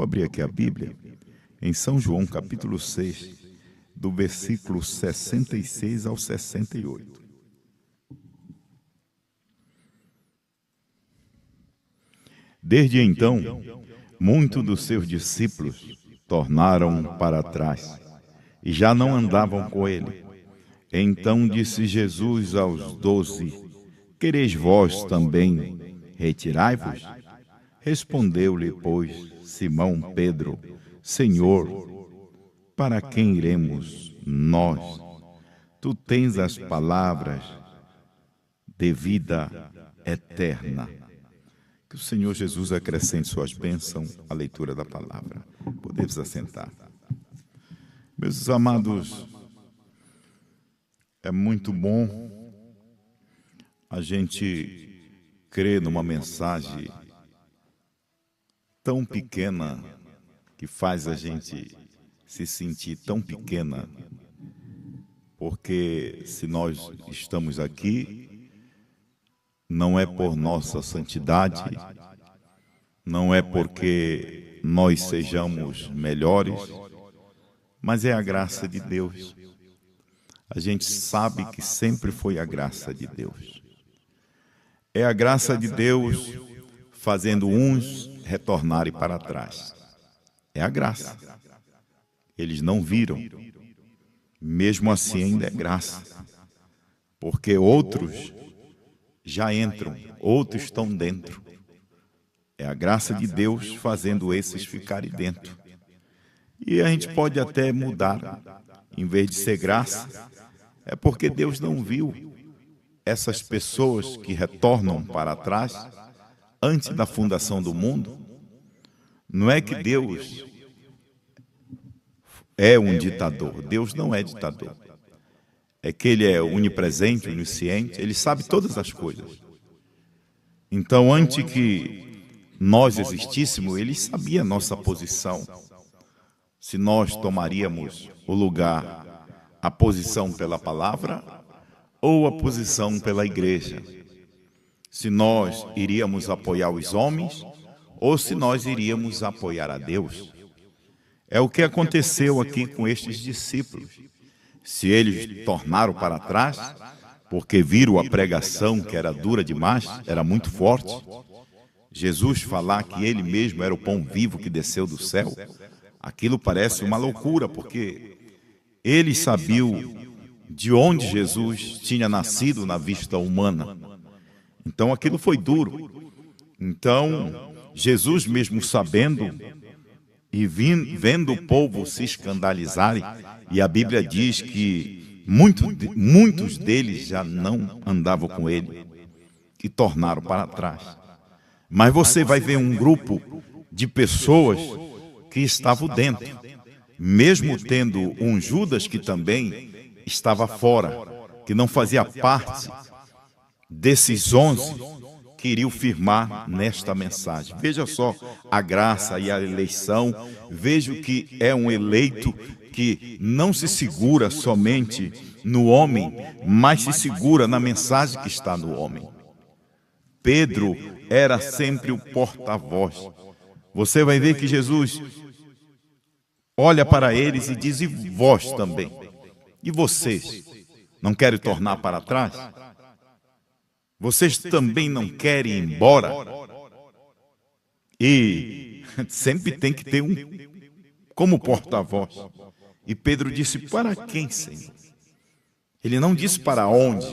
Vou abrir aqui a Bíblia, em São João, capítulo 6, do versículo 66 ao 68. Desde então, muitos dos seus discípulos tornaram para trás e já não andavam com ele. Então disse Jesus aos 12: Quereis vós também retirai-vos? Respondeu-lhe, pois, Simão Pedro: Senhor, para quem iremos nós? Tu tens as palavras de vida eterna. Que o Senhor Jesus acrescente suas bênçãos à leitura da palavra. Podemos assentar. Meus amados, é muito bom a gente crer numa mensagem tão pequena, que faz a gente se sentir tão pequena, porque se nós estamos aqui, não é por nossa santidade, não é porque nós sejamos melhores, mas é a graça de Deus. A gente sabe que sempre foi a graça de Deus. É a graça de Deus fazendo uns retornarem para trás. É a graça. Eles não viram. Mesmo assim ainda é graça. Porque outros já entram, outros estão dentro. É a graça de Deus fazendo esses ficarem dentro. E a gente pode até mudar. Em vez de ser graça, é porque Deus não viu essas pessoas que retornam para trás antes da fundação do mundo. Não é que Deus é um ditador. Deus não é ditador. É que Ele é onipresente, onisciente, Ele sabe todas as coisas. Então, antes que nós existíssemos, Ele sabia a nossa posição. Se nós tomaríamos o lugar, a posição pela palavra ou a posição pela igreja. Se nós iríamos apoiar os homens ou se nós iríamos apoiar a Deus. É o que aconteceu aqui com estes discípulos. Se eles tornaram para trás, porque viram a pregação que era dura demais, era muito forte, Jesus falar que Ele mesmo era o pão vivo que desceu do céu, aquilo parece uma loucura, porque eles sabiam de onde Jesus tinha nascido na vista humana. Então aquilo foi duro. Então Jesus mesmo sabendo e vendo o povo se escandalizarem, e a Bíblia diz que muitos deles já não andavam com ele e tornaram para trás. Mas você vai ver um grupo de pessoas que estavam dentro, mesmo tendo um Judas que também estava fora, que não fazia parte desses 11 que iriam firmar nesta mensagem. Veja só a graça e a eleição. Veja que é um eleito que não se segura somente no homem, mas se segura na mensagem que está no homem. Pedro era sempre o porta-voz. Você vai ver que Jesus olha para eles e diz: e vós também? E vocês? Não querem tornar para trás? Vocês também não querem ir embora? E sempre tem que ter um como porta-voz. E Pedro disse: para quem, Senhor? Ele não disse para onde.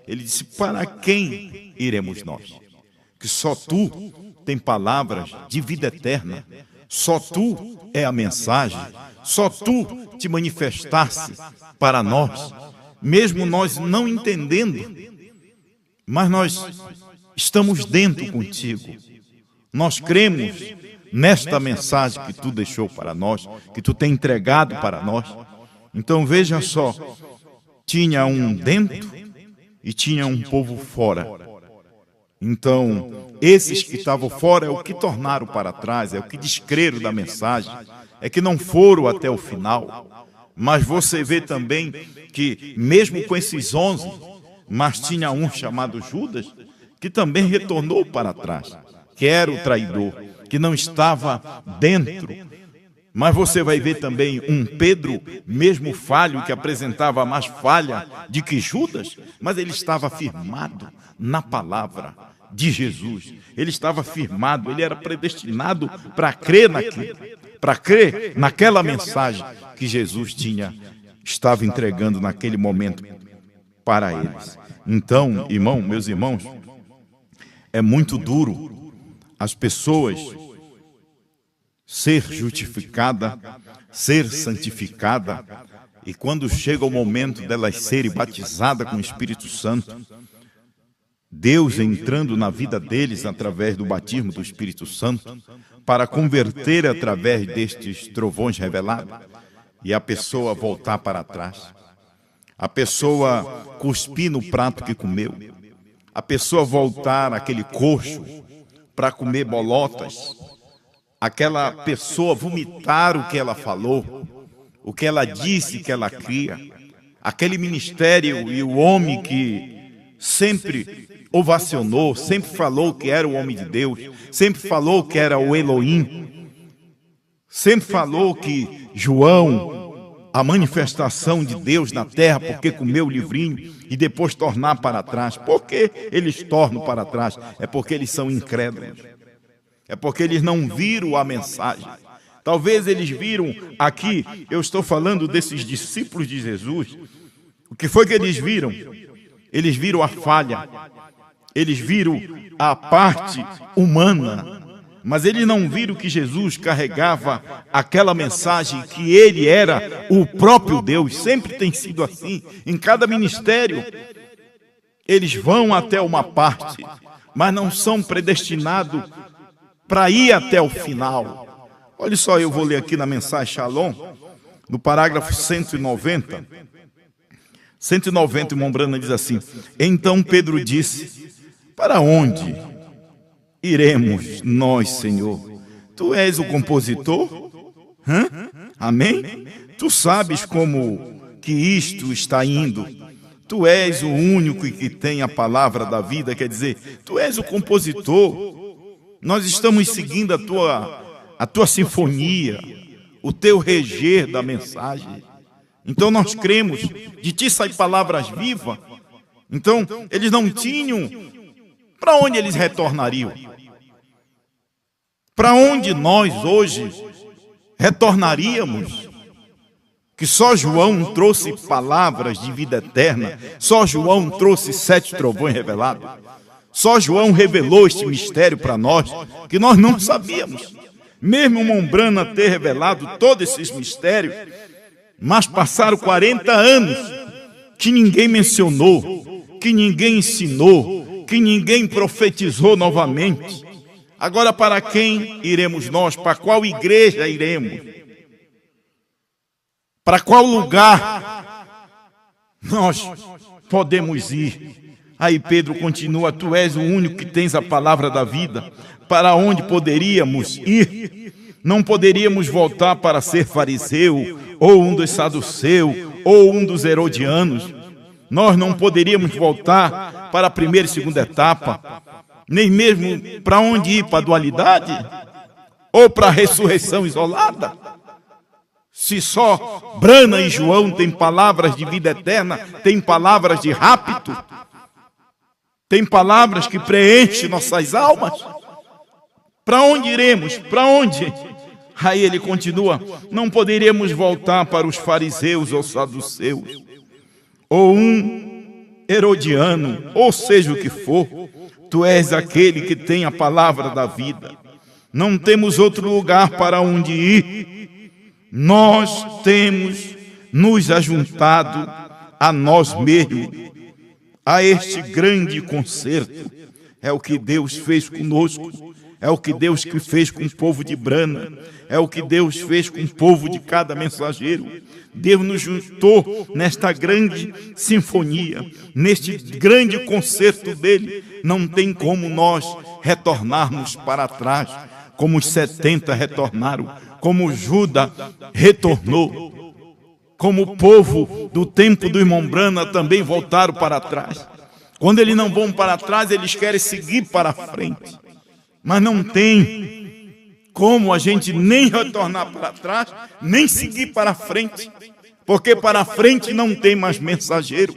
Ele disse: para quem iremos nós? Que só Tu tem palavras de vida eterna. Só Tu é a mensagem. Só Tu te manifestaste para nós. Mesmo nós não entendendo, mas nós estamos dentro contigo. Nós cremos nesta mensagem que Tu deixou para nós, que Tu tem entregado para nós. Então veja só, tinha um dentro e tinha um povo fora. Então, esses que estavam fora é o que tornaram para trás, é o que descreram da mensagem, é que não foram até o final. Mas você vê também que mesmo com esses 11, mas tinha um chamado Judas, que também retornou para trás, que era o traidor, que não estava dentro. Mas você vai ver também um Pedro, mesmo falho, que apresentava mais falha de que Judas, mas ele estava firmado na palavra de Jesus. Ele estava firmado, ele era predestinado para crer naquilo, para crer naquela mensagem que Jesus estava entregando naquele momento para eles. Então, meus irmãos, é muito duro as pessoas ser justificada, ser santificada, e quando chega o momento delas serem batizadas com o Espírito Santo, Deus entrando na vida deles através do batismo do Espírito Santo, para converter através destes trovões revelados, e a pessoa voltar para trás, a pessoa cuspir no prato que comeu, a pessoa voltar àquele coxo para comer bolotas, aquela pessoa vomitar o que ela falou, o que ela disse que ela cria, aquele ministério e o homem que sempre ovacionou, sempre falou que era o homem de Deus, sempre falou que era o Elohim, sempre falou que João, a manifestação de Deus na terra, porque comeu o livrinho e depois tornar para trás. Por que eles tornam para trás? É porque eles são incrédulos. É porque eles não viram a mensagem. Talvez eles viram aqui, eu estou falando desses discípulos de Jesus. O que foi que eles viram? Eles viram a falha. Eles viram a parte humana. Mas eles não viram que Jesus carregava aquela mensagem, que ele era o próprio Deus. Sempre tem sido assim. Em cada ministério, eles vão até uma parte, mas não são predestinados para ir até o final. Olha só, eu vou ler aqui na mensagem Shalom, no parágrafo 190. 190, o irmão Branham diz assim: então Pedro disse: para onde iremos nós, Senhor? Tu és o compositor? Amém? Tu sabes como que isto está indo. Tu és o único que tem a palavra da vida, quer dizer, tu és o compositor. Nós estamos seguindo a tua sinfonia, o teu reger da mensagem. Então nós cremos, de ti saem palavras vivas. Então eles não tinham para onde eles retornariam. Para onde nós hoje retornaríamos? Que só João trouxe palavras de vida eterna, só João trouxe 7 trovões revelados. Só João revelou este mistério para nós, que nós não sabíamos. Mesmo o Mombrana ter revelado todos esses mistérios, mas passaram 40 anos que ninguém mencionou, que ninguém ensinou, que ninguém profetizou novamente. Agora, para quem iremos nós? Para qual igreja iremos? Para qual lugar nós podemos ir? Aí Pedro continua: tu és o único que tens a palavra da vida. Para onde poderíamos ir? Não poderíamos voltar para ser fariseu, ou um dos saduceus, ou um dos herodianos. Nós não poderíamos voltar para a primeira e segunda etapa, nem mesmo para onde ir, para a dualidade, ou para a ressurreição isolada. Se só Brana e João têm palavras de vida eterna, têm palavras de rapto, tem palavras que preenchem nossas almas. Para onde iremos? Para onde? Aí ele continua: não poderíamos voltar para os fariseus ou saduceus, ou um herodiano, ou seja o que for. Tu és aquele que tem a palavra da vida. Não temos outro lugar para onde ir. Nós temos nos ajuntado a nós mesmos, a este grande concerto. É o que Deus fez conosco, é o que Deus fez com o povo de Brana, é o que Deus fez com o povo de cada mensageiro. Deus nos juntou nesta grande sinfonia, neste grande concerto dele. Não tem como nós retornarmos para trás, como os 70 retornaram, como Judas retornou, como o povo do tempo do irmão Brana também voltaram para trás. Quando eles não vão para trás, eles querem seguir para frente. Mas não tem como a gente nem retornar para trás, nem seguir para frente, porque para frente não tem mais mensageiro.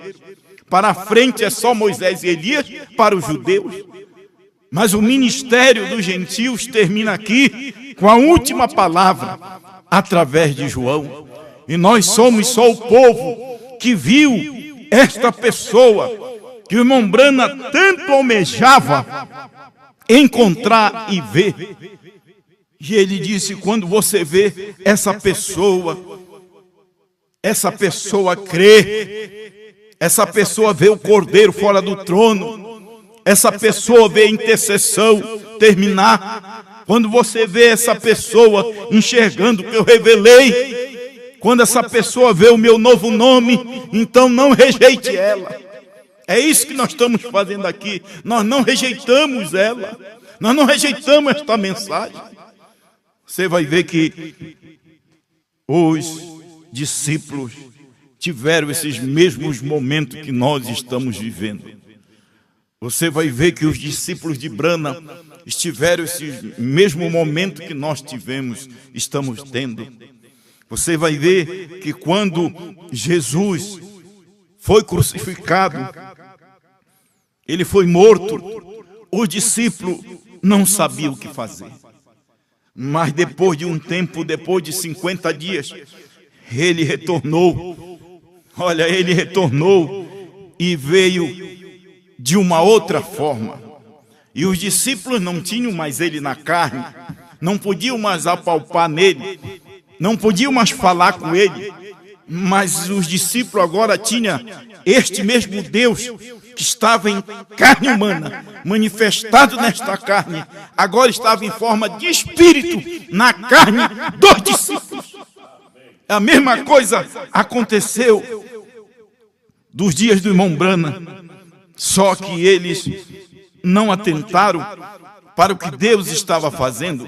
Para frente é só Moisés e Elias para os judeus. Mas o ministério dos gentios termina aqui com a última palavra, através de João. E nós somos só o povo que viu esta pessoa que o irmão Brana tanto almejava encontrar e ver. E ele disse, quando você vê essa pessoa crê, essa pessoa vê o Cordeiro fora do trono, essa pessoa vê a intercessão terminar. Quando você vê essa pessoa enxergando o que eu revelei, quando essa pessoa vê o meu novo nome, então não rejeite ela. É isso que nós estamos fazendo aqui. Nós não rejeitamos ela. Nós não rejeitamos esta mensagem. Você vai ver que os discípulos tiveram esses mesmos momentos que nós estamos vivendo. Você vai ver que os discípulos de Brana tiveram esse mesmo momento que nós estamos tendo. Você vai ver que quando Jesus foi crucificado, ele foi morto, os discípulos não sabiam o que fazer. Mas depois de um tempo, depois de 50 dias, ele retornou. Olha, ele retornou e veio de uma outra forma. E os discípulos não tinham mais ele na carne, não podiam mais apalpar nele, não podiam mais falar com ele, mas os discípulos agora tinham este mesmo Deus que estava em carne humana, manifestado nesta carne, agora estava em forma de espírito na carne dos discípulos. A mesma coisa aconteceu dos dias do irmão Brana, só que eles não atentaram para o que Deus estava fazendo.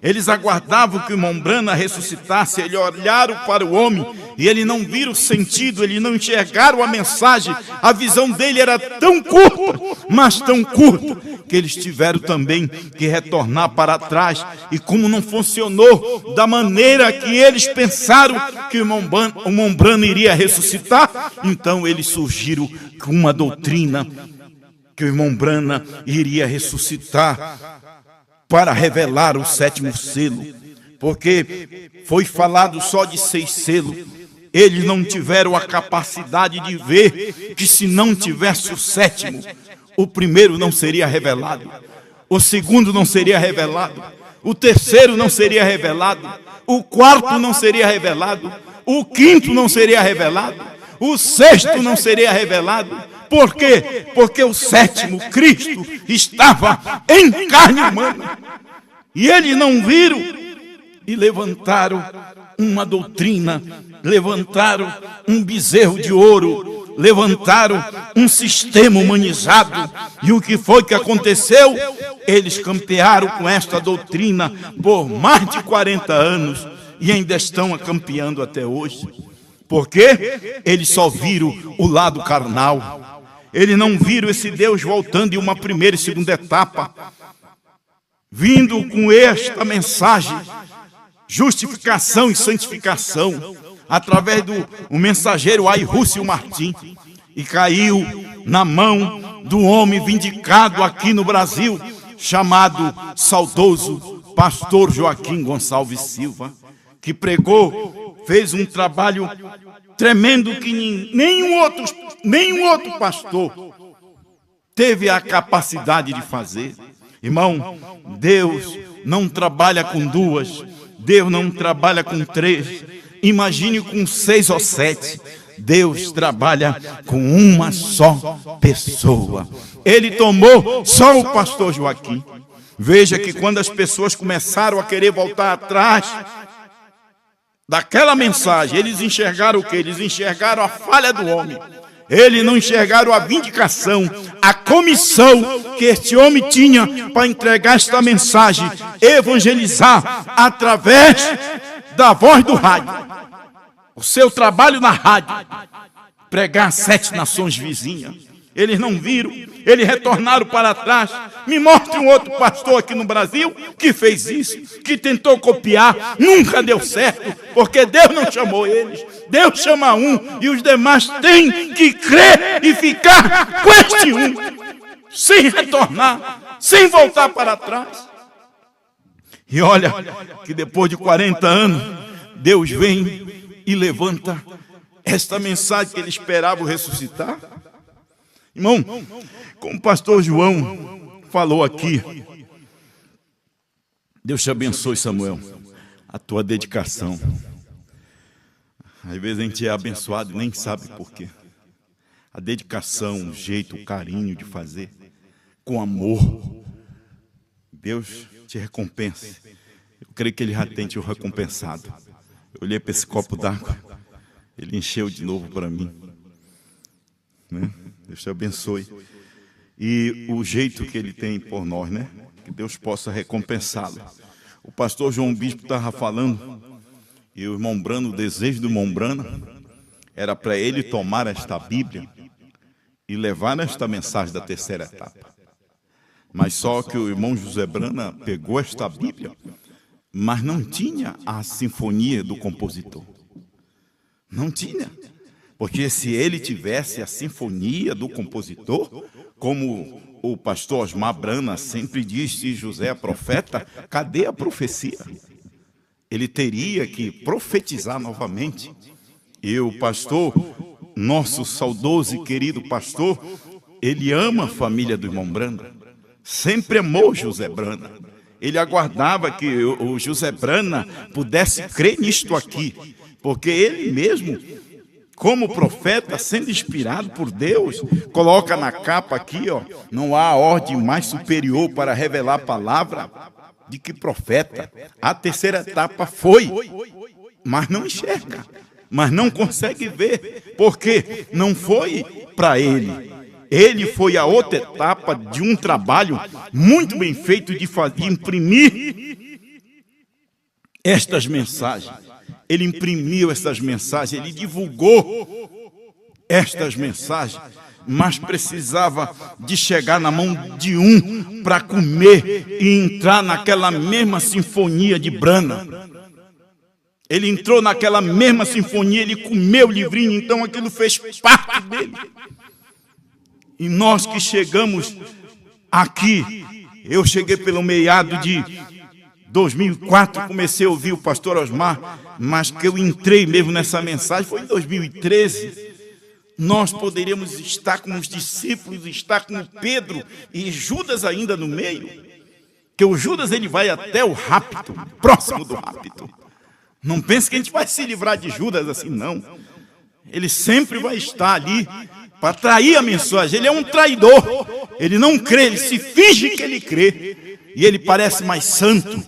Eles aguardavam que o irmão Brana ressuscitasse. Eles olharam para o homem e eles não viram o sentido, eles não enxergaram a mensagem. A visão dele era tão curta, mas tão curta, que eles tiveram também que retornar para trás. E como não funcionou da maneira que eles pensaram que o irmão Brana iria ressuscitar, então eles surgiram com uma doutrina que o irmão Brana iria ressuscitar para revelar o 7º selo, porque foi falado só de 6 selos. Eles não tiveram a capacidade de ver que se não tivesse o 7º, o primeiro não seria revelado, o segundo não seria revelado, o terceiro não seria revelado, o quarto não seria revelado, o quinto não seria revelado, o sexto não seria revelado. Por quê? Porque o 7º, Cristo, estava em carne humana. E eles não viram e levantaram uma doutrina, levantaram um bezerro de ouro, levantaram um sistema humanizado. E o que foi que aconteceu? Eles campearam com esta doutrina por mais de 40 anos e ainda estão campeando até hoje. Porque eles só viram o lado carnal. Eles não viram esse Deus voltando em uma primeira e segunda etapa, vindo com esta mensagem, justificação e santificação, através do mensageiro Airúcio Martim, e caiu na mão do homem vindicado aqui no Brasil, chamado saudoso pastor Joaquim Gonçalves Silva, que pregou, fez um trabalho tremendo que nenhum outro pastor teve a capacidade de fazer. Irmão, Deus não trabalha com 2, Deus não trabalha com 3, imagine com 6 ou 7. Deus trabalha com uma só pessoa. Ele tomou só o pastor Joaquim. Veja que quando as pessoas começaram a querer voltar atrás daquela mensagem, eles enxergaram o quê? Eles enxergaram a falha do homem. Eles não enxergaram a vindicação, a comissão que este homem tinha para entregar esta mensagem, evangelizar através da voz do rádio. O seu trabalho na rádio, pregar 7 nações vizinhas. Eles não viram, eles retornaram para trás. Me mostre um outro pastor aqui no Brasil que fez isso, que tentou copiar, nunca deu certo, porque Deus não chamou eles. Deus chama um e os demais têm que crer e ficar com este um, sem retornar, sem voltar para trás. E olha que depois de 40 anos, Deus vem e levanta esta mensagem que ele esperava ressuscitar. Irmão, como o pastor João falou aqui, Deus te abençoe, Samuel, a tua dedicação. Às vezes a gente é abençoado e nem sabe por quê. A dedicação, o jeito, o carinho de fazer, com amor, Deus te recompensa. Eu creio que Ele já tem te recompensado. Eu olhei para esse copo d'água, Ele encheu de novo para mim. Né? Deus te abençoe. E o jeito que Ele tem por nós, né? Que Deus possa recompensá-lo. O pastor João Bispo estava falando, e o irmão Brano, o desejo do irmão Brano era para ele tomar esta Bíblia e levar esta mensagem da terceira etapa. Mas só que o irmão José Brana pegou esta Bíblia, mas não tinha a sinfonia do compositor. Não tinha. Porque se ele tivesse a sinfonia do compositor, como o pastor Osmar Brana sempre diz, se José é profeta, cadê a profecia? Ele teria que profetizar novamente. E o pastor, nosso saudoso e querido pastor, ele ama a família do irmão Brana. Sempre amou José Brana. Ele aguardava que o José Brana pudesse crer nisto aqui, porque ele mesmo, como profeta, sendo inspirado por Deus, coloca na capa aqui, ó, não há ordem mais superior para revelar a palavra de que profeta. A terceira etapa foi, mas não enxerga, mas não consegue ver, porque não foi para ele. Ele foi a outra etapa de um trabalho muito bem feito de imprimir estas mensagens. Ele imprimiu essas mensagens, ele divulgou estas mensagens, mas precisava de chegar na mão de um para comer e entrar naquela mesma sinfonia de Brana. Ele entrou naquela mesma sinfonia, ele comeu o livrinho, então aquilo fez parte dele. E nós que chegamos aqui, eu cheguei pelo meado de 2004, comecei a ouvir o pastor Osmar, mas que eu entrei mesmo nessa mensagem foi em 2013. Nós poderíamos estar com os discípulos, estar com Pedro e Judas ainda no meio, que o Judas ele vai até o rapto, próximo do rapto. Não pense que a gente vai se livrar de Judas assim, não. Ele sempre vai estar ali para trair a mensagem. Ele é um traidor, ele não crê, ele se finge que ele crê, e ele parece mais santo,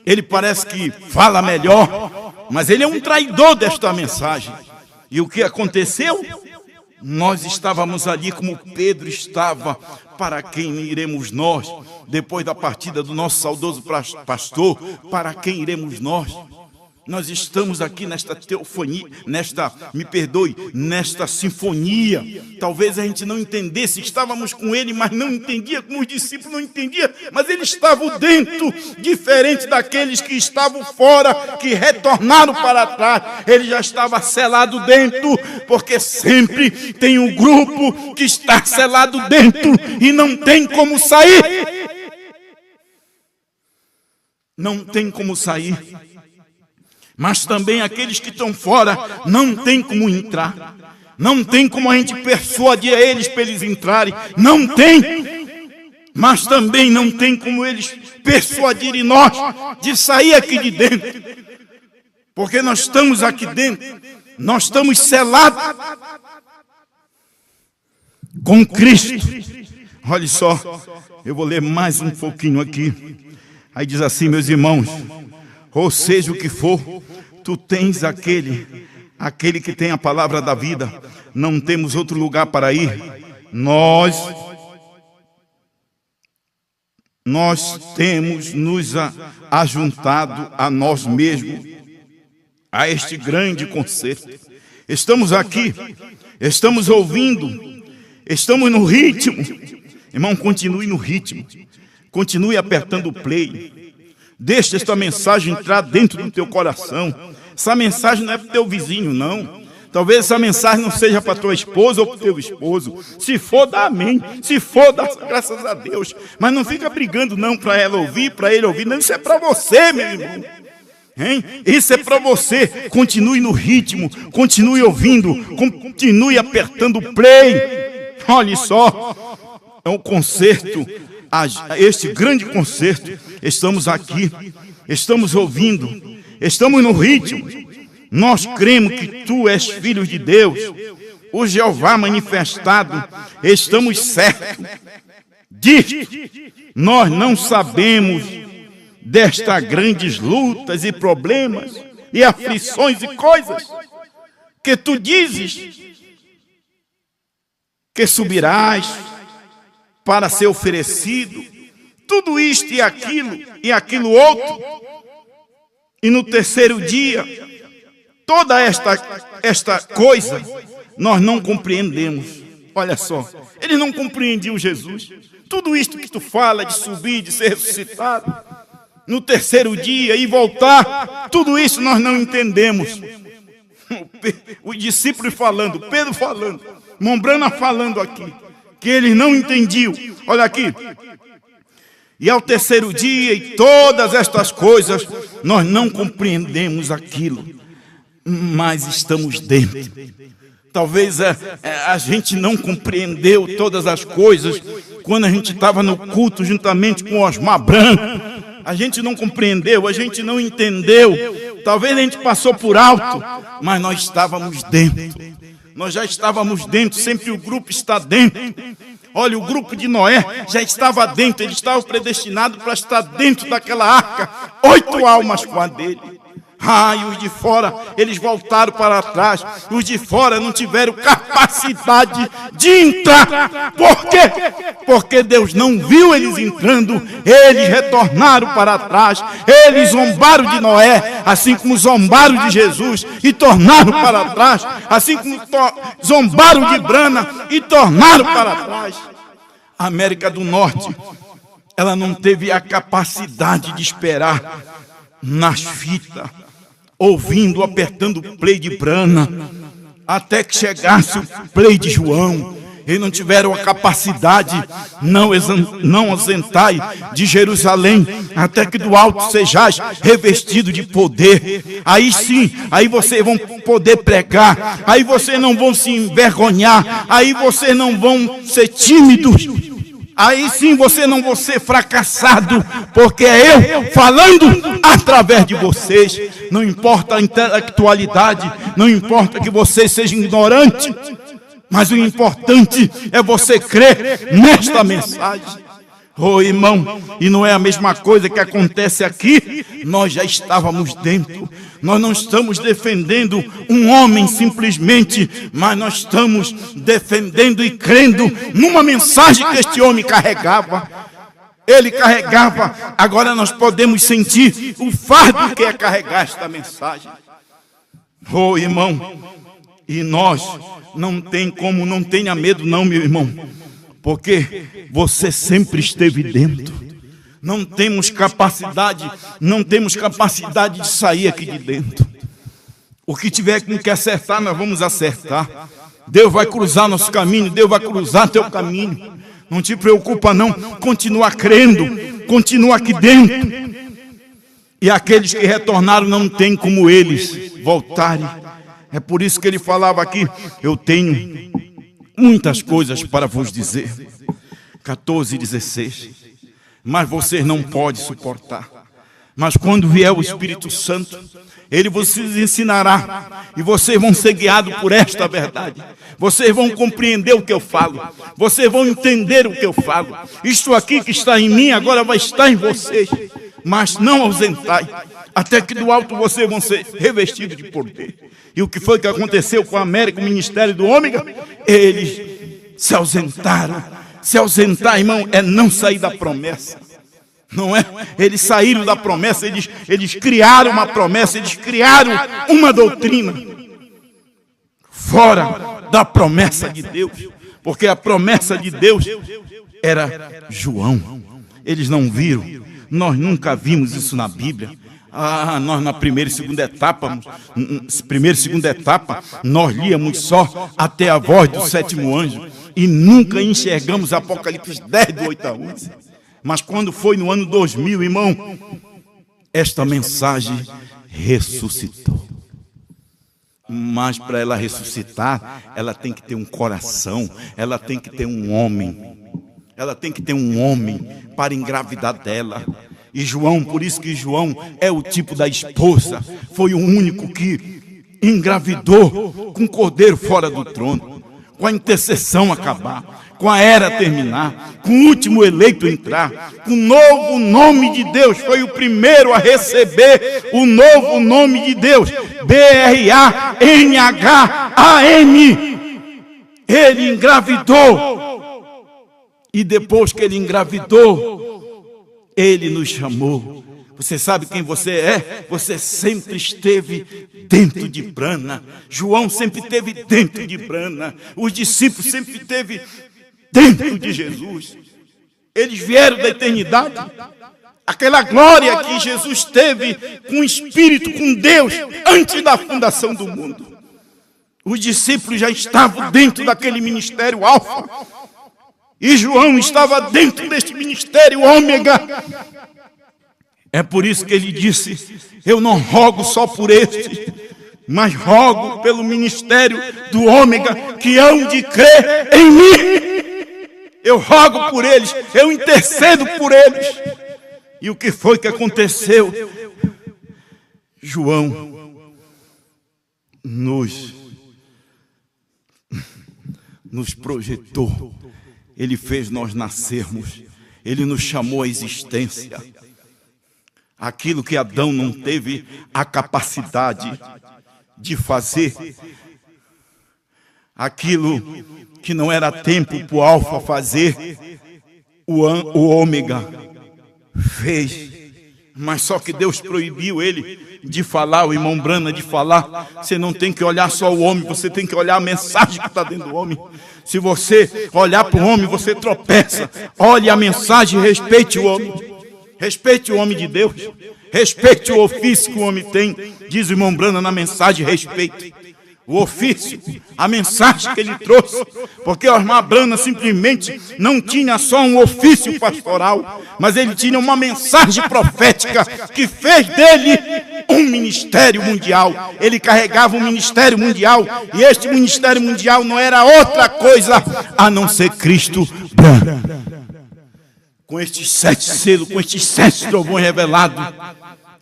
ele parece que fala melhor, mas ele é um traidor desta mensagem. E o que aconteceu? Nós estávamos ali como Pedro estava. Para quem iremos nós? Depois da partida do nosso saudoso pastor, para quem iremos nós? Nós estamos aqui nesta teofania, nesta sinfonia. Talvez a gente não entendesse, estávamos com ele, mas não entendia, como os discípulos não entendiam, mas ele estava dentro, diferente daqueles que estavam fora, que retornaram para trás. Ele já estava selado dentro, porque sempre tem um grupo que está selado dentro e não tem como sair. Não tem como sair. Mas também aqueles que estão fora não tem como entrar. Não tem como a gente persuadir a eles para eles entrarem. Não tem. Mas também não tem como eles persuadirem nós de sair aqui de dentro. Porque nós estamos aqui dentro. Nós estamos selados com Cristo. Olha só, eu vou ler mais um pouquinho aqui. Aí diz assim, meus irmãos, ou seja o que for, tu tens aquele que tem a palavra da vida. Não temos outro lugar para ir. Nós temos nos ajuntado a nós mesmos, a este grande concerto. Estamos aqui, estamos ouvindo Estamos no ritmo. Irmão, continue no ritmo. Continue apertando o play. Deixa esta mensagem entrar dentro do teu coração. Essa mensagem não é para o teu vizinho, não. Talvez essa mensagem não seja para tua esposa ou para o teu esposo. Se for, dá amém. Se for, dá graças a Deus. Mas não fica brigando não para ela ouvir, para ele ouvir. Não, isso é para você, meu irmão. Hein? Isso é para você. Continue no ritmo. Continue ouvindo. Continue apertando o play. Olha só. É um concerto. Este grande concerto. Estamos aqui. Estamos ouvindo. Estamos no ritmo. Nós cremos que tu és filho de Deus, o Jeová manifestado, estamos certos disto. Nós não sabemos destas grandes lutas e problemas e aflições e coisas que tu dizes que subirás para ser oferecido, tudo isto e aquilo outro, e no terceiro dia toda esta coisa, nós não compreendemos. Olha só, eles não compreendiam Jesus. Tudo isto que tu fala de subir, de ser ressuscitado, no terceiro dia e voltar, tudo isso nós não entendemos. O discípulo falando, Pedro falando, Mombrana falando aqui, que eles não entendiam. Olha aqui. E ao terceiro dia e todas estas coisas, nós não compreendemos aquilo. Mas estamos dentro. Talvez a gente não compreendeu todas as coisas quando a gente estava no culto juntamente com Osmar Branco. A gente não compreendeu, a gente não entendeu. Talvez a gente passou por alto, mas nós estávamos dentro. Nós já estávamos dentro, sempre o grupo está dentro. Olha, o grupo de Noé já estava dentro, ele estava predestinado para estar dentro daquela arca. 8 almas com a dele. E os de fora, eles voltaram para trás. Os de fora não tiveram capacidade de entrar. Por quê? Porque Deus não viu eles entrando. Eles retornaram para trás. Eles zombaram de Noé, assim como zombaram de Jesus e tornaram para trás. Assim como zombaram de Brana e tornaram para trás. A América do Norte, ela não teve a capacidade de esperar nas fitas, ouvindo, apertando o play de Brana, até que chegasse o play de João. Eles não tiveram a capacidade, não ausentai de Jerusalém, até que do alto sejais revestido de poder. Aí sim, aí vocês vão poder pregar, aí vocês não vão se envergonhar, aí vocês não vão ser tímidos. Aí sim você não vai ser fracassado, porque é eu falando através de vocês. Não importa a intelectualidade, não importa que você seja ignorante, mas o importante é você crer nesta mensagem. Irmão, e não é a mesma coisa que acontece aqui. Nós já estávamos dentro. Nós não estamos defendendo um homem simplesmente, mas nós estamos defendendo e crendo numa mensagem que este homem carregava. Ele carregava, agora nós podemos sentir o fardo que é carregar esta mensagem. Irmão, e nós não tenha medo não, meu irmão. Porque você sempre esteve dentro. Não temos capacidade de sair aqui de dentro. O que tiver que acertar, nós vamos acertar. Deus vai cruzar nosso caminho, Deus vai cruzar teu caminho. Não te preocupa não, continua crendo, continua aqui dentro. E aqueles que retornaram não tem como eles voltarem. É por isso que ele falava aqui, eu tenho muitas coisas para vos dizer. 14:16. Mas vocês não podem suportar. Mas quando vier o Espírito Santo, ele vos ensinará. E vocês vão ser guiados por esta verdade. Vocês vão compreender o que eu falo. Vocês vão entender o que eu falo. Isto aqui que está em mim agora vai estar em vocês. Mas não ausentai. Até que do alto vocês vão ser revestidos de poder. E o que foi que aconteceu com a América, o ministério do Ômega? Eles se ausentaram. Se ausentar, irmão, é não sair da promessa. Não é? Eles saíram da promessa, eles criaram uma promessa, eles criaram uma doutrina fora da promessa de Deus. porque a promessa de Deus era João. Eles não viram, nós nunca vimos isso na Bíblia. Nós na primeira e segunda etapa, nós líamos só até a voz do sétimo anjo e nunca enxergamos Apocalipse 10, do 8 a 11. Mas quando foi no ano 2000, irmão, esta mensagem ressuscitou. Mas para ela ressuscitar, ela tem que ter um coração, ela tem que ter um homem. Ela tem que ter um homem para engravidar dela. E João, por isso que João é o tipo da esposa, foi o único que engravidou com o cordeiro fora do trono, com a intercessão acabar, com a era terminar, com o último eleito entrar, com o novo nome de Deus. Foi o primeiro a receber o novo nome de Deus, BRANHAM. Ele engravidou. E depois que ele engravidou, ele nos chamou. Você sabe quem você é? Você sempre esteve dentro de Brana. João sempre esteve dentro de Brana. Os discípulos sempre esteve dentro de Jesus. Eles vieram da eternidade. Aquela glória que Jesus teve com o Espírito, com Deus, antes da fundação do mundo. Os discípulos já estavam dentro daquele ministério alfa. E João estava dentro deste ministério ômega. É por isso que ele disse: eu não rogo só por este, mas rogo pelo ministério do ômega, que hão de crer em mim. Eu rogo por eles, eu intercedo por eles. E o que foi que aconteceu? João nos projetou. Ele fez nós nascermos. Ele nos chamou à existência. Aquilo que Adão não teve a capacidade de fazer. Aquilo que não era tempo para o alfa fazer, o ômega fez. Mas só que Deus proibiu ele de falar, o irmão Brana de falar. Você não tem que olhar só o homem, você tem que olhar a mensagem que está dentro do homem. Se você olhar para o homem, você tropeça. Olhe a mensagem, respeite o homem. Respeite o homem de Deus. Respeite o ofício que o homem tem. Diz o irmão Brana na mensagem, respeite o ofício, a mensagem que ele trouxe. Porque o irmão Brana simplesmente não tinha só um ofício pastoral, mas ele tinha uma mensagem profética que fez dele um ministério mundial. Ele carregava um ministério mundial, e este ministério mundial não era outra coisa a não ser Cristo branco. Com estes 7 selos, com estes 7 trovões revelados.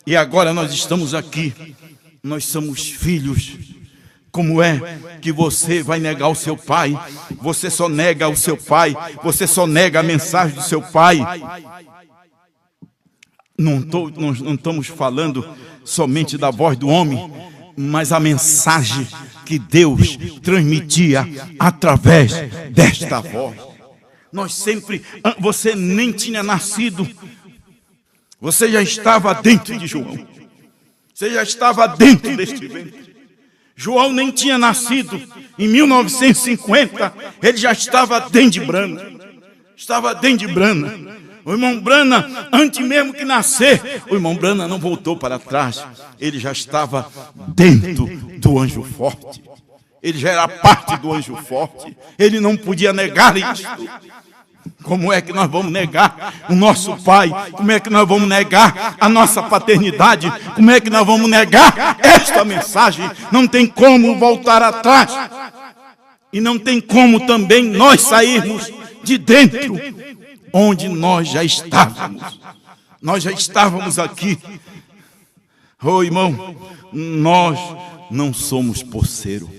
E agora nós estamos aqui. Nós somos filhos. Como é que você vai negar o seu pai? Você só nega o seu pai. Você só nega a mensagem do seu pai. Não estamos falando somente da voz do homem, mas a mensagem que Deus transmitia através desta voz. Nós sempre, você nem tinha nascido, você já estava dentro de João. Você já estava dentro deste ventre. João nem tinha nascido. Em 1950, ele já estava dentro de Brana. Estava dentro de Brana. O irmão Brana, antes mesmo que nascer, o irmão Brana não voltou para trás. Ele já estava dentro do anjo forte. Ele já era parte do anjo forte. Ele não podia negar isso. Como é que nós vamos negar o nosso pai? Como é que nós vamos negar a nossa paternidade? Como é que nós vamos negar esta mensagem? Não tem como voltar atrás. E não tem como também nós sairmos de dentro onde nós já estávamos. Nós já estávamos aqui. Oh, irmão, nós não somos poceiro.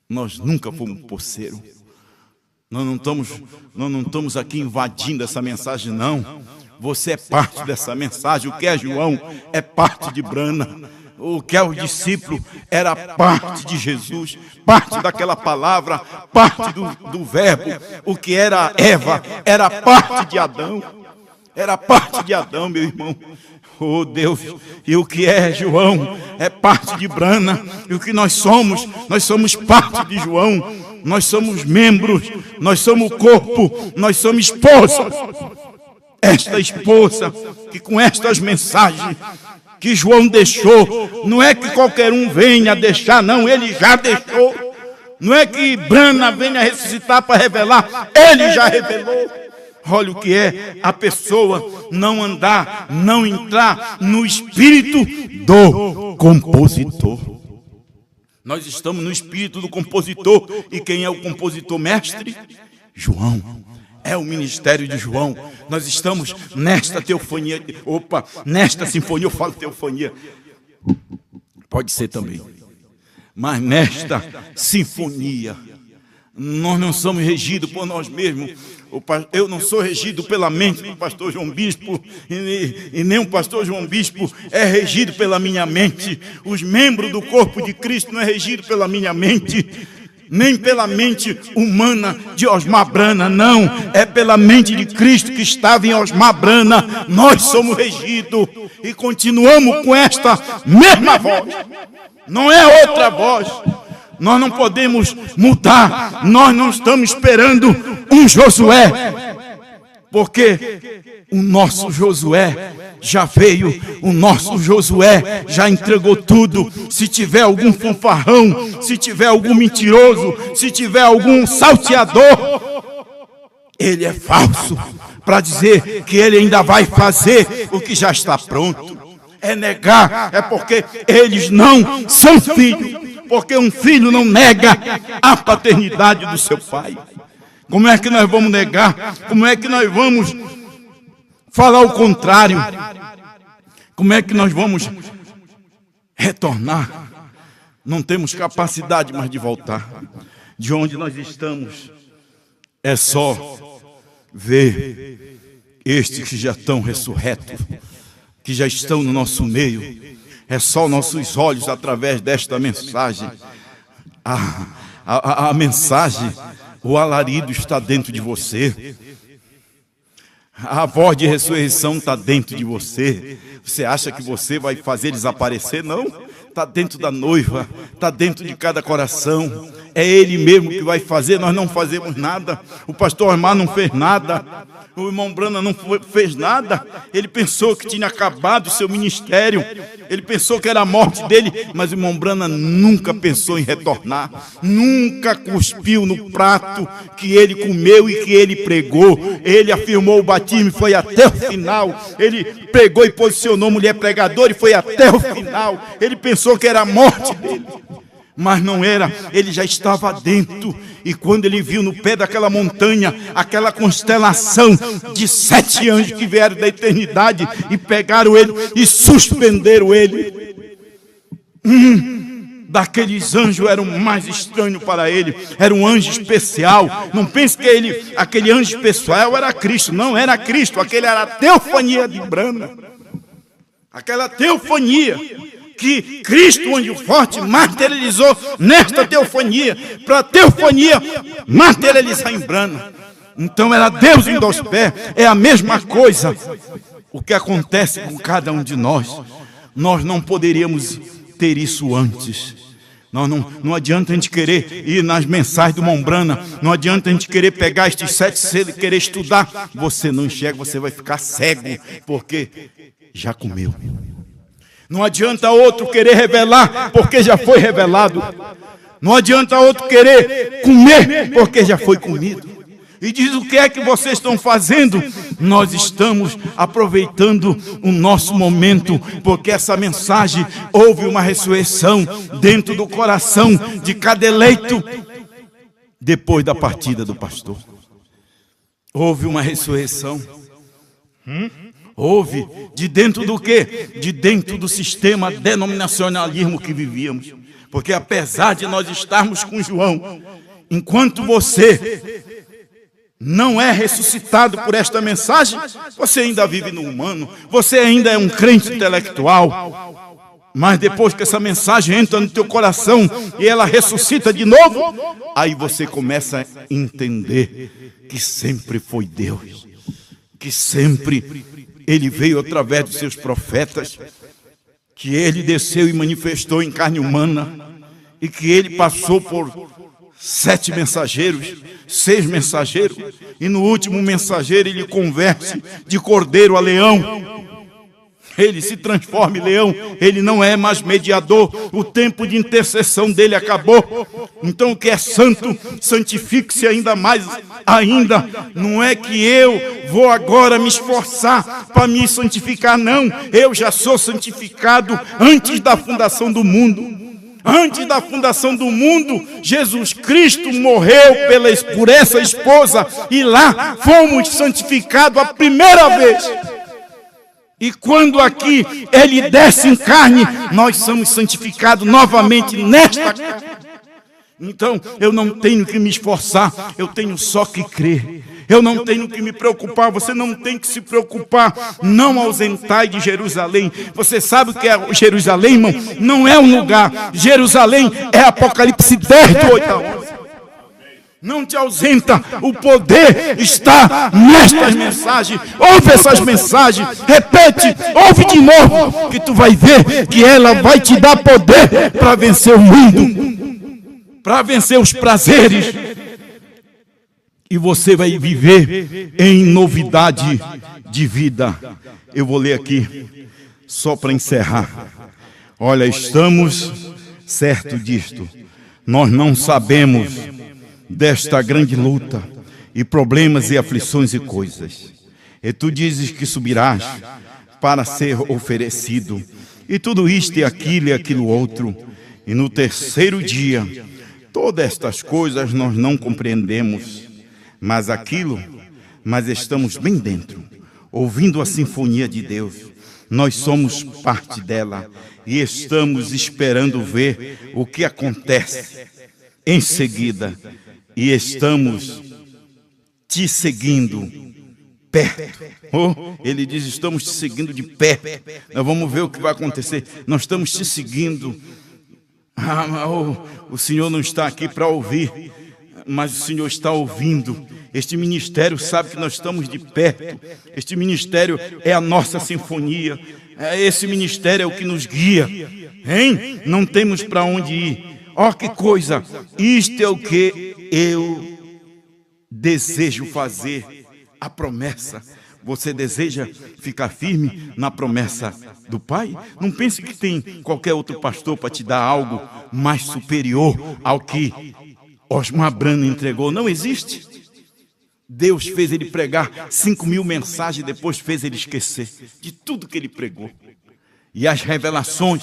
Nós nunca fomos poceiro. Nós não estamos aqui invadindo essa mensagem, não. Você é parte dessa mensagem. O que é João é parte de Brana. O que é o discípulo era parte de Jesus, parte daquela palavra, parte do verbo. O que era Eva era parte de Adão. Era parte de Adão, meu irmão. Oh Deus, e o que é João é parte de Brana. E o que nós somos parte de João. nós somos membros, nós somos corpo, nós somos esposas. Esta esposa que com estas mensagens que João deixou, não é que qualquer um venha deixar, não, ele já deixou. Não é que Brana venha ressuscitar para revelar, ele já revelou. Olha o que é a pessoa não andar, não entrar no espírito do compositor. Nós estamos no espírito do compositor. E quem é o compositor mestre? João. É o ministério de João. Nós estamos nesta teofonia. Nesta sinfonia, eu falo teofonia. Pode ser também. Mas nesta sinfonia, nós não somos regidos por nós mesmos. Eu não sou regido pela mente do pastor João Bispo, e nem o pastor João Bispo é regido pela minha mente. Os membros do corpo de Cristo não é regido pela minha mente, nem pela mente humana de Osmar Brana, não. É pela mente de Cristo que estava em Osmar Brana. Nós somos regidos e continuamos com esta mesma voz. Não é outra voz. Nós não podemos mudar. Nós não estamos esperando um Josué, porque o nosso Josué já veio, o nosso Josué já entregou tudo. Se tiver algum fanfarrão, se tiver algum mentiroso, se tiver algum salteador, ele é falso para dizer que ele ainda vai fazer o que já está pronto. É negar, é porque eles não são filhos, porque um filho não nega a paternidade do seu pai. Como é que nós vamos negar? Como é que nós vamos falar o contrário? Como é que nós vamos retornar? Não temos capacidade mais de voltar. De onde nós estamos é só ver estes que já estão ressurretos, que já estão no nosso meio. É só nossos olhos através desta mensagem. A mensagem, o alarido está dentro de você. A voz de ressurreição está dentro de você. Você acha que você vai fazer desaparecer? Não. Está dentro da noiva, está dentro de cada coração. É Ele mesmo que vai fazer, nós não fazemos nada. O pastor Osmar não fez nada. O irmão Brana não fez nada. Ele pensou que tinha acabado o seu ministério. Ele pensou que era a morte dele. Mas o irmão Brana nunca pensou em retornar. Nunca cuspiu no prato que ele comeu e que ele pregou. Ele afirmou o batismo e foi até o final. Ele pregou e posicionou mulher pregadora e foi até o final. Ele pensou que era a morte dele. Mas não era, ele já estava dentro. E quando ele viu no pé daquela montanha, aquela constelação de 7 anjos que vieram da eternidade e pegaram ele e suspenderam ele. Daqueles anjos era o mais estranho para ele. Era um anjo especial. Não pense que aquele anjo especial era Cristo. Não era Cristo, aquele era a teofania de Brana. Aquela teofania que Cristo, o anjo forte, materializou nesta teofania, para a teofania materializar em Brana. Então era Deus em 2 pés. É a mesma coisa o que acontece com cada um de nós. Nós não poderíamos ter isso antes. Não adianta a gente querer ir nas mensagens do irmão Brana, não adianta a gente querer pegar estes 7 selos e querer estudar. Você não enxerga, você vai ficar cego, porque já comeu. Não adianta outro querer revelar, porque já foi revelado. Não adianta outro querer comer, porque já foi comido. E diz: o que é que vocês estão fazendo? Nós estamos aproveitando o nosso momento, porque essa mensagem houve uma ressurreição dentro do coração de cada eleito. Depois da partida do pastor, houve uma ressurreição. Houve, de dentro do quê? De dentro do sistema denominacionalismo que vivíamos. Porque apesar de nós estarmos com João, enquanto você não é ressuscitado por esta mensagem, você ainda vive no humano, você ainda é um crente intelectual. Mas depois que essa mensagem entra no teu coração e ela ressuscita de novo, aí você começa a entender que sempre foi Deus, que sempre Ele veio através dos seus profetas, que Ele desceu e manifestou em carne humana, e que Ele passou por 7 mensageiros, 6 mensageiros, e no último mensageiro ele converte de cordeiro a leão. Ele se transforma em leão, ele não é mais mediador, o tempo de intercessão dele acabou. Então o que é santo, santifique-se ainda mais, ainda. Não é que eu vou agora me esforçar para me santificar, não. Eu já sou santificado antes da fundação do mundo. Antes da fundação do mundo, Jesus Cristo morreu por essa esposa, e lá fomos santificados a primeira vez. E quando aqui ele desce em carne, nós somos santificados novamente nesta carne. Então, eu não tenho que me esforçar, eu tenho só que crer. Eu não tenho que me preocupar, você não tem que se preocupar. Não ausentai de Jerusalém. Você sabe o que é Jerusalém, irmão? Não é um lugar. Jerusalém é Apocalipse 10, do 8 a 11. Não te ausenta, o poder está nestas mensagens. Ouve essas mensagens, repete, ouve de novo, que tu vai ver que ela vai te dar poder para vencer o mundo, para vencer os prazeres. E você vai viver em novidade de vida. Eu vou ler aqui, só para encerrar. Olha, estamos certos disto. Nós não sabemos desta grande luta, e problemas e aflições e coisas. E tu dizes que subirás para ser oferecido, e tudo isto e aquilo outro. E no terceiro dia, todas estas coisas nós não compreendemos, mas estamos bem dentro, ouvindo a sinfonia de Deus. Nós somos parte dela, e estamos esperando ver o que acontece em seguida. E estamos te seguindo perto. Ele diz, estamos te seguindo de perto. Nós vamos ver o que vai acontecer. Nós estamos te seguindo. O Senhor não está aqui para ouvir, mas o Senhor está ouvindo. Este ministério sabe que nós estamos de perto. Este ministério é a nossa sinfonia. Esse ministério é o que nos guia. Hein? Não temos para onde ir. Ó, que coisa! Isto é o que eu desejo fazer, a promessa. Você deseja ficar firme na promessa do Pai? Não pense que tem qualquer outro pastor para te dar algo mais superior ao que Osmar Brano entregou. Não existe. Deus fez ele pregar 5.000 mensagens e depois fez ele esquecer de tudo que ele pregou. E as revelações,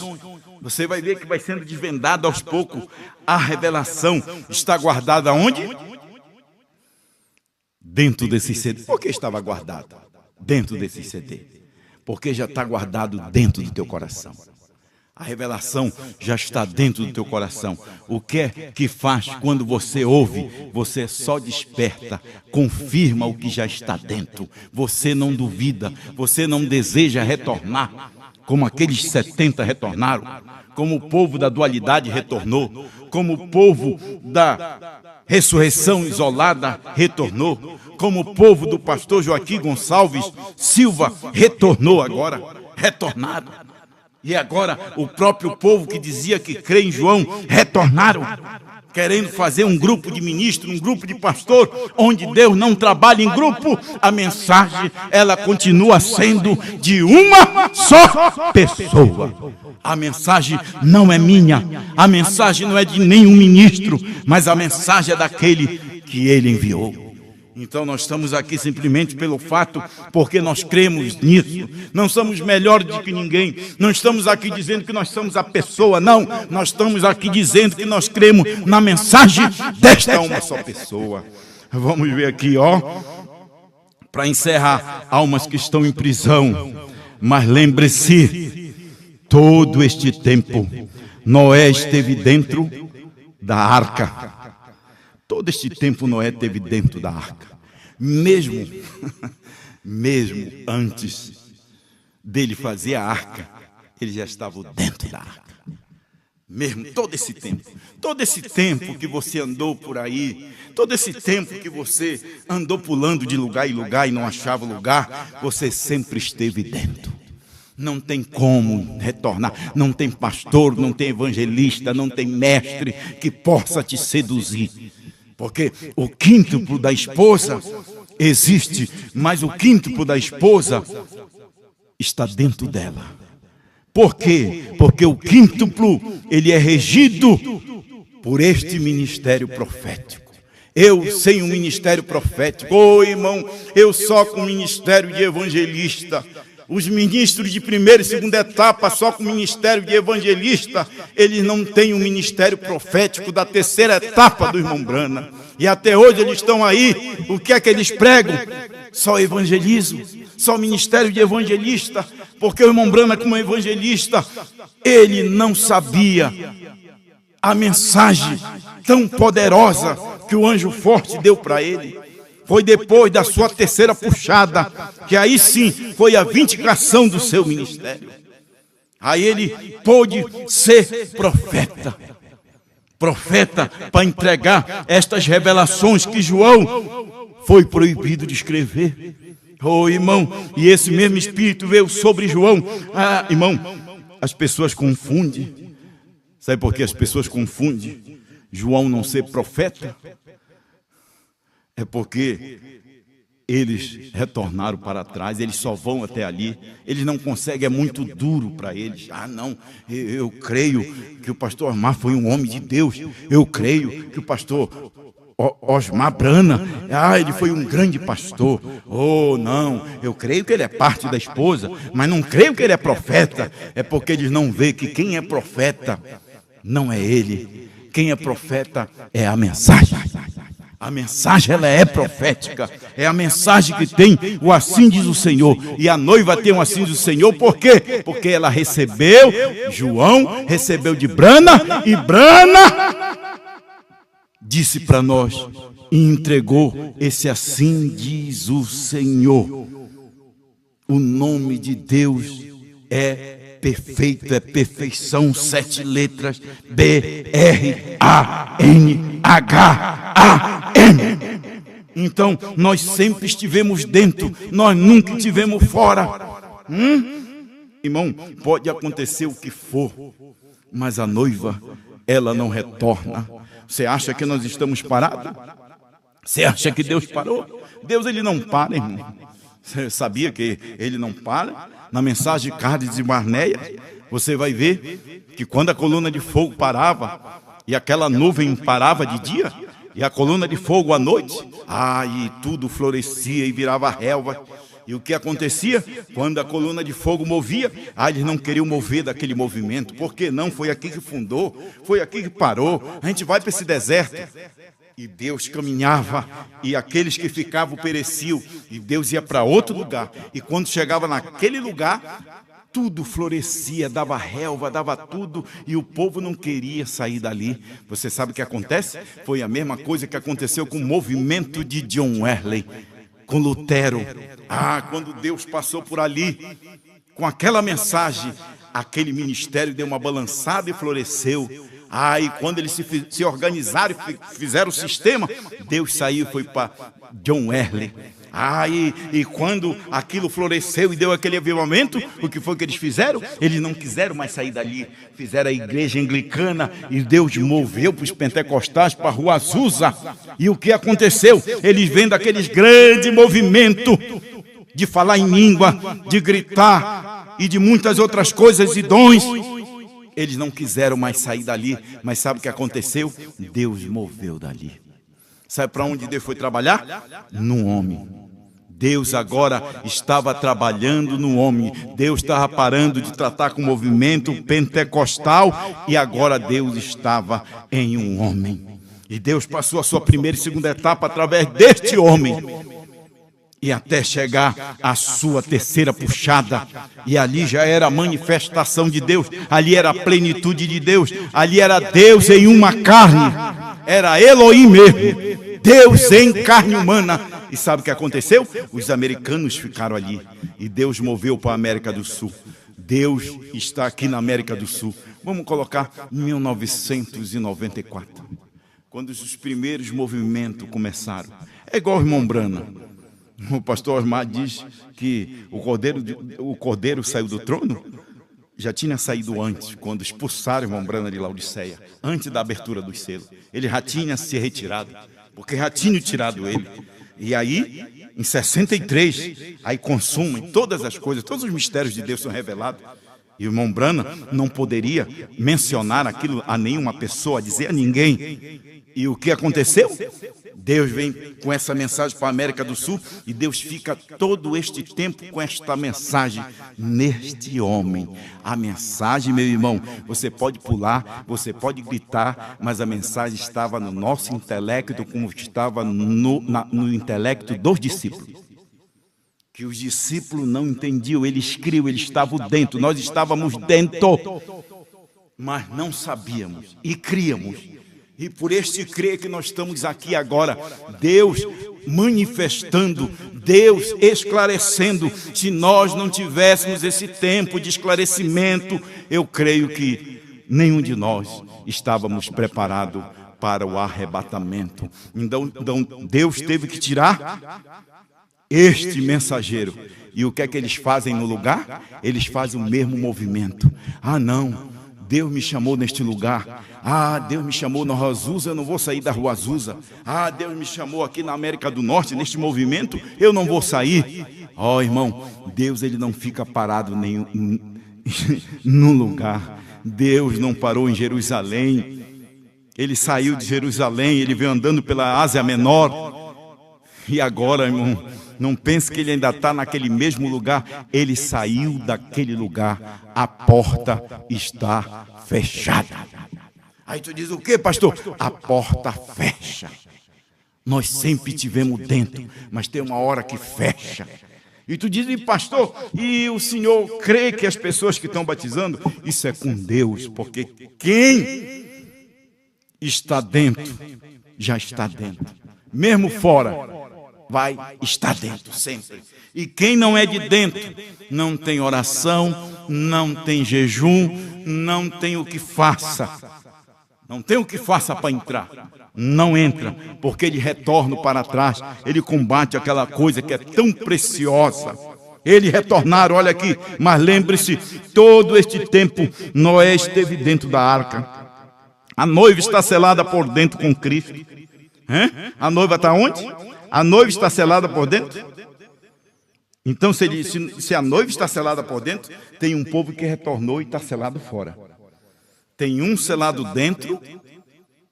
você vai ver que vai sendo desvendado aos poucos. A revelação está guardada onde? Dentro desse CD. Por que estava guardada dentro desse CD? Porque já está guardado dentro do teu coração. A revelação já está dentro do teu coração. O que é que faz quando você ouve? Você só desperta, confirma o que já está dentro. Você não duvida, você não deseja retornar, como aqueles 70 retornaram, como o povo da dualidade retornou, como o povo da ressurreição isolada retornou, como o povo do pastor Joaquim Gonçalves Silva retornou agora, retornaram. E agora o próprio povo que dizia que crê em João retornaram, querendo fazer um grupo de ministro, um grupo de pastor, onde Deus não trabalha em grupo. A mensagem, ela continua sendo de uma só pessoa. A mensagem não é minha, a mensagem não é de nenhum ministro, mas a mensagem é daquele que ele enviou. Então nós estamos aqui simplesmente pelo fato, porque nós cremos nisso. Não somos melhores do que ninguém. Não estamos aqui dizendo que nós somos a pessoa, não. Nós estamos aqui dizendo que nós cremos na mensagem desta uma só pessoa. Vamos ver aqui, ó. Para encerrar, almas que estão em prisão. Mas lembre-se, todo este tempo, Noé esteve dentro da arca. Todo este tempo Noé esteve dentro da arca. Mesmo antes dele fazer a arca, ele já estava dentro da arca. Mesmo todo esse tempo que você andou por aí, todo esse tempo que você andou pulando de lugar em lugar e não achava lugar, você sempre esteve dentro. Não tem como retornar, não tem pastor, não tem evangelista, não tem mestre que possa te seduzir. Porque o quíntuplo da esposa existe, mas o quíntuplo da esposa está dentro dela. Por quê? Porque o quíntuplo, ele é regido por este ministério profético. Eu sem um ministério profético, irmão, eu só com o ministério de evangelista. Os ministros de primeira e segunda etapa, só com o ministério de evangelista, eles não têm um ministério profético da terceira etapa do irmão Brana. E até hoje eles estão aí, o que é que eles pregam? Só evangelismo, só ministério de evangelista, porque o irmão Brana, como evangelista, ele não sabia a mensagem tão poderosa que o anjo forte deu para ele. Foi depois da sua terceira puxada, que aí sim foi a vindicação do seu ministério. Aí ele pôde ser profeta. Profeta para entregar estas revelações que João foi proibido de escrever. Oh, irmão, e esse mesmo Espírito veio sobre João. Ah, irmão, as pessoas confundem. Sabe por que as pessoas confundem João não ser profeta? É porque eles retornaram para trás, eles só vão até ali, eles não conseguem, é muito duro para eles. Ah, não, eu creio que o pastor Osmar foi um homem de Deus, eu creio que o pastor Osmar Brana, ele foi um grande pastor. Oh, não, eu creio que ele é parte da esposa, mas não creio que ele é profeta. É porque eles não veem que quem é profeta não é ele, quem é profeta é a mensagem. A mensagem, ela é profética. É a mensagem que tem o assim diz o Senhor. E a noiva tem o assim diz o Senhor. Por quê? Porque ela recebeu, João recebeu de Brana. E Brana disse para nós e entregou esse assim diz o Senhor. O nome de Deus é perfeito, é perfeição, 7 letras, B-R-A-N-H-A-M. Então, nós sempre estivemos dentro, nós nunca estivemos fora. Irmão, pode acontecer o que for, mas a noiva, ela não retorna. Você acha que nós estamos parados? Você acha que Deus parou? Deus, ele não para, irmão. Você sabia que ele não para? Na mensagem de Cádiz e Barneia, você vai ver que quando a coluna de fogo parava, e aquela nuvem parava de dia, e a coluna de fogo à noite, e tudo florescia e virava relva. E o que acontecia? Quando a coluna de fogo movia, eles não queriam mover daquele movimento. Por que não? Foi aqui que fundou, foi aqui que parou. A gente vai para esse deserto. E Deus caminhava, e aqueles que ficavam pereciam, e Deus ia para outro lugar. E quando chegava naquele lugar, tudo florescia, dava relva, dava tudo, e o povo não queria sair dali. Você sabe o que acontece? Foi a mesma coisa que aconteceu com o movimento de John Wesley, com Lutero. Quando Deus passou por ali, com aquela mensagem, aquele ministério deu uma balançada e floresceu. E quando eles se organizaram e fizeram o sistema, Deus saiu e foi para John Wesley. E quando aquilo floresceu e deu aquele avivamento, o que foi que eles fizeram? Eles não quiseram mais sair dali. Fizeram a igreja anglicana e Deus moveu para os pentecostais, para a Rua Azusa. E o que aconteceu? Eles vendo aqueles grandes movimentos de falar em língua, de gritar e de muitas outras coisas e dons. Eles não quiseram mais sair dali, mas sabe o que aconteceu? Deus moveu dali. Sabe para onde Deus foi trabalhar? No homem. Deus agora estava trabalhando no homem. Deus estava parando de tratar com o movimento pentecostal e agora Deus estava em um homem. E Deus passou a sua primeira e segunda etapa através deste homem. E até chegar à sua terceira puxada. E ali já era a manifestação de Deus. Ali era a plenitude de Deus. Ali era Deus em uma carne. Era Elohim mesmo. Deus em carne humana. E sabe o que aconteceu? Os americanos ficaram ali. E Deus moveu para a América do Sul. Deus está aqui na América do Sul. Vamos colocar 1994. Quando os primeiros movimentos começaram. É igual o irmão Brana. O pastor Osmar diz que o cordeiro saiu do trono, já tinha saído antes, quando expulsaram o irmão Branham de Laodiceia, antes da abertura dos selos. Ele já tinha se retirado, porque já tinham tirado ele. E aí, em 63, aí consumem todas as coisas, todos os mistérios de Deus são revelados. E o irmão Branham não poderia mencionar aquilo a nenhuma pessoa, dizer a ninguém. E o que aconteceu? Deus vem com essa mensagem para a América do Sul e Deus fica todo este tempo com esta mensagem neste homem. A mensagem, meu irmão, você pode pular, você pode gritar, mas a mensagem estava no nosso intelecto, como estava no intelecto dos discípulos. Que os discípulos não entendiam, eles criam, eles estavam dentro, nós estávamos dentro, mas não sabíamos e críamos. E por este crer que nós estamos aqui agora, Deus manifestando, Deus esclarecendo. Se nós não tivéssemos esse tempo de esclarecimento, eu creio que nenhum de nós estávamos preparados para o arrebatamento. Então Deus teve que tirar este mensageiro. E o que é que eles fazem no lugar? Eles fazem o mesmo movimento. Ah, não, Deus me chamou neste lugar. Ah, Deus me chamou na Rua Azusa, eu não vou sair da Rua Azusa. Ah, Deus me chamou aqui na América do Norte, neste movimento, eu não vou sair. Ó, irmão, Deus ele não fica parado nenhum num lugar. Deus não parou em Jerusalém. Ele saiu de Jerusalém, ele veio andando pela Ásia Menor. E agora, irmão, não pense que ele ainda está naquele mesmo lugar. Ele saiu daquele lugar. A porta está fechada. Aí tu diz o quê, pastor? A porta fecha. Nós sempre tivemos dentro, mas tem uma hora que fecha. E tu diz, pastor, e o senhor crê que as pessoas que estão batizando, isso é com Deus, porque quem está dentro, já está dentro. Mesmo fora, vai estar dentro sempre. E quem não é de dentro, não tem oração, não tem jejum, não tem o que faça. Não tem o que faça para entrar. Não entra, porque ele retorna para trás. Ele combate aquela coisa que é tão preciosa. Eles retornaram, olha aqui. Mas lembre-se, todo este tempo Noé esteve dentro da arca. A noiva está selada por dentro com Cristo. A noiva está onde? A noiva está selada por dentro. Então, se a noiva está selada por dentro, tem um povo que retornou e está selado fora. Tem um selado dentro,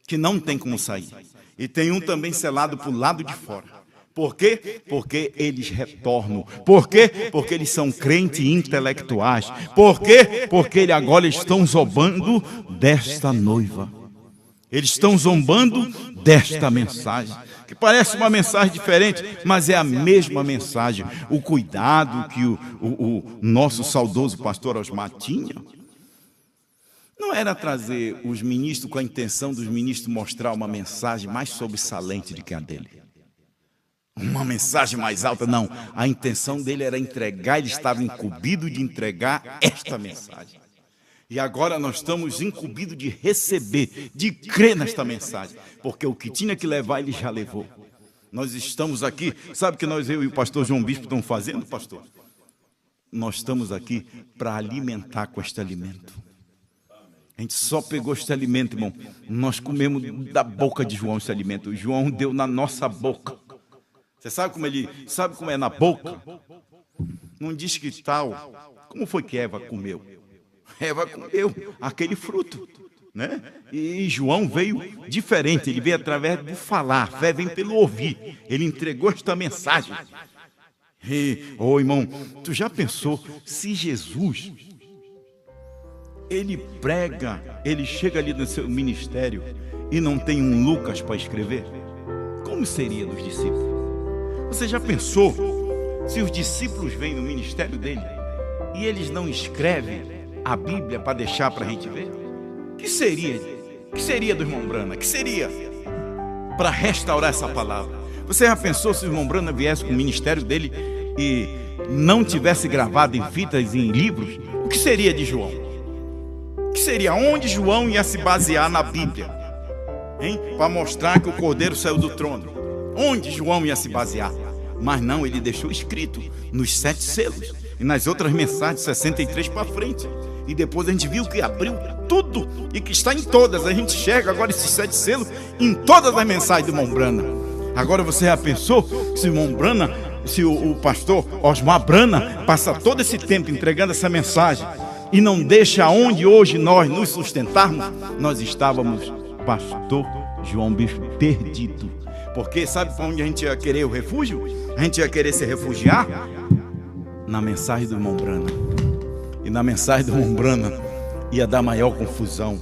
que não tem como sair. E tem um também selado para o lado de fora. Por quê? Porque eles retornam. Por quê? Porque eles são crentes intelectuais. Por quê? Porque eles agora estão zombando desta noiva. Eles estão zombando desta mensagem. Que parece uma mensagem diferente, mas é a mesma mensagem. O cuidado que o nosso saudoso pastor Osmar tinha, não era trazer os ministros com a intenção dos ministros mostrar uma mensagem mais sobressalente do que a dele. Uma mensagem mais alta, não. A intenção dele era entregar, ele estava incumbido de entregar esta mensagem. E agora nós estamos incumbidos de receber, de crer nesta mensagem. Porque o que tinha que levar, ele já levou. Nós estamos aqui, sabe o que eu e o pastor João Bispo estamos fazendo, pastor? Nós estamos aqui para alimentar com este alimento. A gente só pegou este alimento, irmão. Nós comemos da boca de João esse alimento. O João deu na nossa boca. Você sabe como é na boca? Não diz que tal. Como foi que Eva comeu? Eva comeu aquele fruto, né? E João veio diferente. Ele veio através do falar. A fé vem pelo ouvir. Ele entregou esta mensagem. E, irmão, tu já pensou se Jesus... ele prega, ele chega ali no seu ministério e não tem um Lucas para escrever? Como seria dos discípulos? Você já pensou se os discípulos vêm no ministério dele e eles não escrevem a Bíblia para deixar para a gente ver? Que seria do irmão Branham? Que seria para restaurar essa palavra? Você já pensou se o irmão Branham viesse com o ministério dele e não tivesse gravado em fitas e em livros? O que seria de João? Que seria onde João ia se basear na Bíblia, para mostrar que o Cordeiro saiu do trono? Onde João ia se basear? Mas não, ele deixou escrito nos 7 selos e nas outras mensagens, 63 para frente. E depois a gente viu que abriu tudo e que está em todas. A gente enxerga agora esses 7 selos em todas as mensagens do irmão Brana. Agora você já pensou se o irmão Brana, se o pastor Osmar Brana passa todo esse tempo entregando essa mensagem e não deixa onde hoje nós nos sustentarmos? Nós estávamos, pastor João Bispo, perdido. Porque sabe para onde a gente ia querer o refúgio? A gente ia querer se refugiar na mensagem do irmão Brana. E na mensagem do irmão Brana ia dar maior confusão.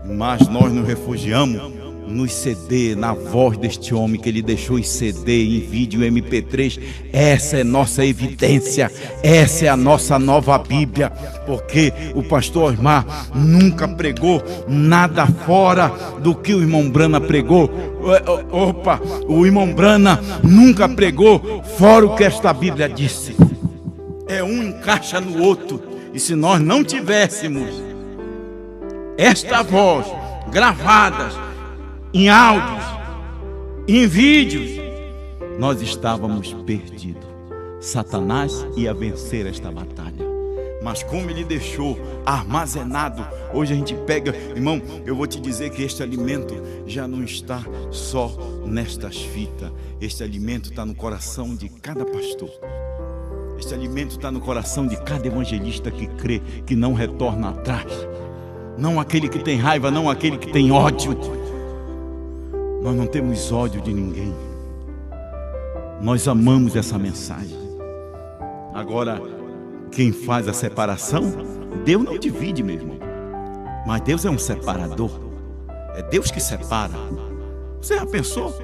Mas nós nos refugiamos nos CD, na voz deste homem que ele deixou em CD, em vídeo, MP3. Essa é nossa evidência, essa é a nossa nova Bíblia, porque o pastor Osmar nunca pregou nada fora do que o irmão Brana pregou. O irmão Brana nunca pregou fora o que esta Bíblia disse. É um encaixa no outro. E se nós não tivéssemos esta voz gravadas em áudios, em vídeos, nós estávamos perdidos. Satanás ia vencer esta batalha. Mas como ele deixou armazenado, hoje a gente pega, irmão, eu vou te dizer que este alimento já não está só nestas fitas. Este alimento está no coração de cada pastor. Este alimento está no coração de cada evangelista que crê, que não retorna atrás. Não aquele que tem raiva, não aquele que tem ódio. Nós não temos ódio de ninguém. Nós amamos essa mensagem. Agora, quem faz a separação, Deus não divide, meu irmão. Mas Deus é um separador. É Deus que separa. Você já pensou?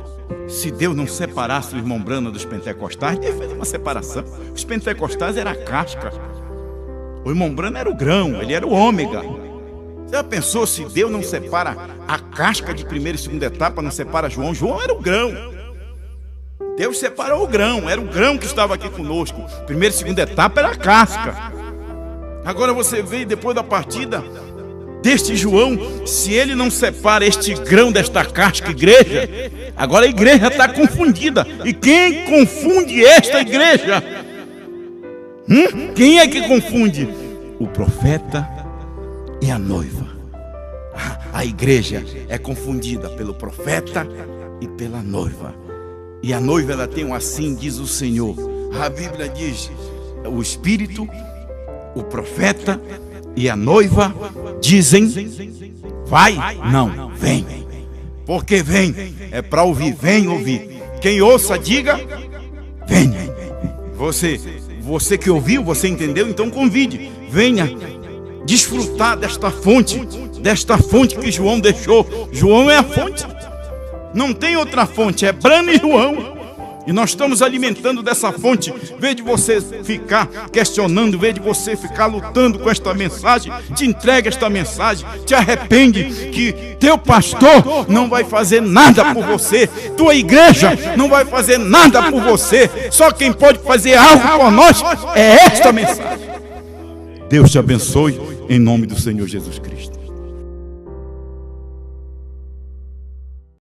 Se Deus não separasse o irmão Brana dos pentecostais, Deus fez uma separação. Os pentecostais eram a casca. O irmão Brana era o grão, ele era o ômega. Você já pensou se Deus não separa a casca de primeira e segunda etapa, não separa João? João era o grão. Deus separou o grão, era o grão que estava aqui conosco. Primeira e segunda etapa era a casca. Agora você vê depois da partida deste João, se ele não separa este grão desta casca, igreja, agora a igreja está confundida. E quem confunde esta igreja? Quem é que confunde? O profeta e a noiva. A igreja é confundida pelo profeta e pela noiva. E a noiva, ela tem um assim diz o Senhor. A Bíblia diz: o Espírito, o profeta e a noiva dizem: vai, não, vem. Porque vem, é para ouvir, vem ouvir. Quem ouça, diga: venha. Você que ouviu, você entendeu? Então convide, venha desfrutar desta fonte que João deixou. João é a fonte, não tem outra fonte, é Brana e João. E nós estamos alimentando dessa fonte. Em vez de você ficar questionando, em vez de você ficar lutando com esta mensagem, te entrega esta mensagem, te arrepende que teu pastor não vai fazer nada por você, tua igreja não vai fazer nada por você. Só quem pode fazer algo por nós é esta mensagem. Deus te abençoe em nome do Senhor Jesus Cristo.